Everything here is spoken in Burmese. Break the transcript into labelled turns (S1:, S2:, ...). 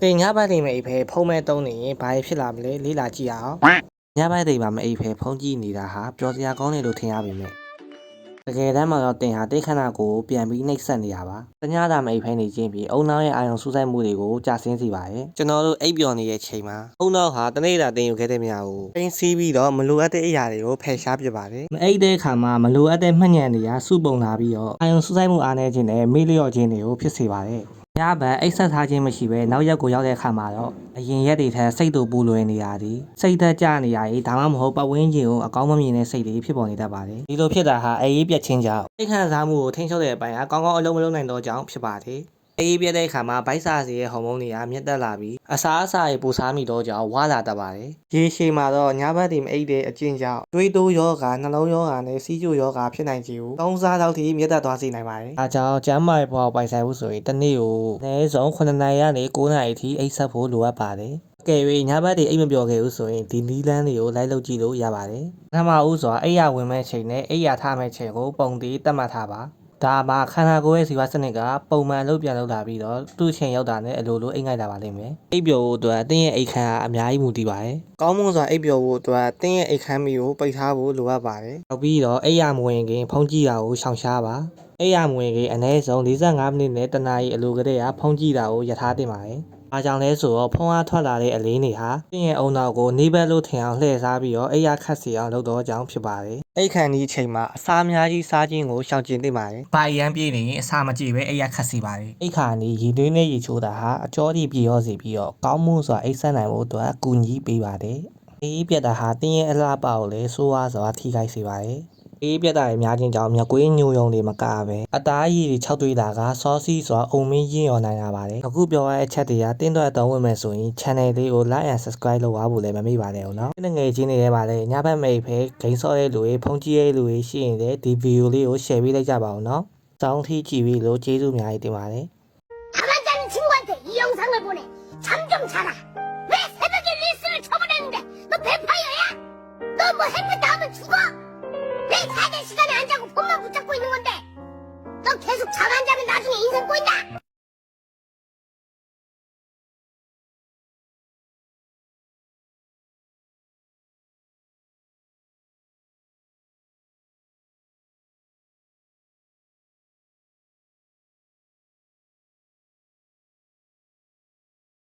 S1: တင်ညဘက်တွေမှာအိပ်ဖဲဖုံးမဲ့တုံးနေရင်ဘာဖြစ်လာမလဲလေးလာကြည့်အောင်ညဘက်တွေမှာမအိပ်ဖဲဖုံးကြည့်နေတာဟာပျော်စရာကောင်းတယ်လို့ထင်ရပေမဲ့တကယ်တမ်းမှာတော့တင်ဟာတိတ်ခဏကိုပြန်ပြီးနှိပ်စက်နေရပါတညတာမအိပ်ဖဲနေခြင်းပြီးအုံနောက်ရဲ့အာယုံစူးစိုက်မှုတွေကိုကြာဆင်းစေပါတယ်ကျွန်တော်တို့အိပ်ပျော်နေတဲ့ချိန်မှာအုံနောက်ဟာတနေ့တာတင်ယူခဲ့တဲ့မြာကိုတင်းစီးပြီးတော့မလိုအပ်တဲ့အရာတွေကိုဖယ်ရှားပစ်ပါတယ်မအိပ်တဲ့အခါမှာမလိုအပ်တဲ့မှတ်ဉာဏ်တွေကစုပုံလာပြီးတော့အာယုံစူးစိုက်မှုအားနည်းခြင်းနဲ့မေ့လျော့ခြင်းတွေကိုဖြစ်စေပါတယ်ညဘက်အိတ်ဆက်ထားခြင်းမရှိဘဲနောက်ရက်ကိုရောက်တဲ့အခါမှာတော့အရင်ရက်တွေထက်စိတ်တူပူလွယ်နေရသည်စိတ်သက်ကြနေရည်ဒါမှမဟုတ်ပတ်ဝန်းကျင်ကိုအကောင်းမမြင်တဲ့စိတ်တွေဖြစ်ပေါ်နေတတ်ပါတယ်ဒီလိုဖြစ်တာဟာအေးပြက်ခြင်းကြောင့်စိတ်ခံစားမှုကိုထိန်းချုပ်တဲ့အပိုင်းအကောင်းကောင်းအလုံးမလုံးနိုင်တော့ကြောင်းဖြစ်ပါတယ်အေးပြက်တဲ့အခါမှာဗိုက်စာစီရဲ့ဟော်မုန်းတွေကမြင့်တက်လာပြီးအစာအစာတွေပူစားမိတော့ကြောင်းဝါလာတတ်ပါတယ်ရေရှည်မှာတော့ညဘက်တွေမအိပ်တဲ့အကျင့်ကြောင့်တွေးတိုးယောဂနှလုံးယောဂနဲ့စီးကျိုယောဂဖြစ်နိုင်ခြေကိုသုံးစားတော့ထိမြင့်တက်သွားစေနိုင်ပါတယ်ဒါကြောင့်ကျန်းမာရေးဘဝပိုင်ဆိုင်မှုဆိုရင်တစ်နေ့ကိုအနည်းဆုံး9နာရီကနေ9နာရီအထိအိပ်ဆက်ဖို့လိုအပ်ပါတယ်ကဲ၍ညဘက်တွေအိပ်မပျော်ခဲ့ဘူးဆိုရင်ဒီနီးလန်းတွေကိုလိုက်လုပ်ကြည့်လို့ရပါတယ်ပထမဦးစွာအိပ်ရဝင်မဲ့ချိန်နဲ့အိပ်ရထားမဲ့ချိန်ကိုပုံတည်သတ်မှတ်ထားပါဒါမှခန္ဓာကိုယ်ရဲ့ဇီဝစနစ်ကပုံမှန်လို့ပြန်လုပ်လာပြီးတော့သူ့ချိန်ရောက်တာနဲ့အလိုလိုအိပ်ငိုက်လာပါလိမ့်မယ်အိပ်ပျော်ဖို့အတွက်အတင်းရဲ့အိတ်ခမ်းကအများကြီးမူတည်ပါတယ်ကောင်းမွန်စွာအိပ်ပျော်ဖို့အတွက်အတင်းရဲ့အိတ်ခမ်းမီကိုပိတ်ထားဖို့လိုအပ်ပါတယ်နောက်ပြီးတော့အိပ်ရမဝင်ခင်ဖုံးကြည့်တာကိုရှောင်ရှားပါအိပ်ရမဝင်ခင်အနည်းဆုံး45မိနစ်နဲ့တစ်နာရီအလိုကတည်းကဖုံးကြည့်တာကိုရထားတင်ပါတယ်အားကြောင့်လဲဆိုတော့ဖုံးအားထွက်လာတဲ့အလေးတွေဟာတင်းရဲ့အုံနောက်ကိုနေဘက်လို့ထင်အောင်လှည့်စားပြီးတော့အိပ်ရခတ်စီအောင်လုပ်တော့ကြောင်းဖြစ်ပါတယ်အိတ်ခမ်းဒီအချိန်မှာအစာအများကြီးစားခြင်းကိုရှောင်ကျဉ်သင့်ပါတယ်။ဘာရမ်းပြေးနေရင်အစာမကြည့်ပဲအိပ်ရခတ်စီပါတယ်။အိတ်ခါနီရည်သွေးနဲ့ရည်ချိုးတာဟာအကျော်ဒီပြေရောစေပြီးတော့ကောင်းမှုစွာအိတ်ဆက်နိုင်ဖို့အတွက်ကူညီပေးပါတယ်။အေးပြတ်တာဟာတင်းရဲ့အလှပကိုလည်းဆိုးဝါးစွာထိခိုက်စေပါတယ်။အေးပြတ်တာရဲ့များခြင်းကြောင့်မျက်ကွေးညိုယုံတွေမကပဲအသားရည်တွေခြောက်သွေးတာကစောစီးစွာအုံမင်းရင်းရော်နိုင်လာပါတယ်အခုပြောရတဲ့အချက်တွေကတင်းတော့အသုံးဝင်မယ်ဆိုရင် channel လေးကို like and subscribe လုပ်ပါဖို့လည်းမမေ့ပါနဲ့ဦးနော်ငွေချင်းတွေထဲမှာလည်းညဘက်မိတ်ပဲဂိမ်းဆော့ရဲ့လူတွေဖုန်းကြီးရဲ့လူတွေရှိရင်လည်းဒီဗီဒီယိုလေးကို share ပေးလိုက်ကြပါဦးနော်စောင်းထီးကြည့်ပြီးလို့ကျေးဇူးအများကြီးတင်ပါတယ်
S2: 가만찮은 친구한테 이 영상을 보내. 잠 좀 자라. 왜 새벽에 리스를 쳐보냈는데 너 뱀파이어야? 너 뭐 했는데 하면 죽어? 왜 사대 시간에 안 자고 폰만 붙잡고 있는 건데? 너 계속 잠 안 자면 나중에 인생 꼬인다.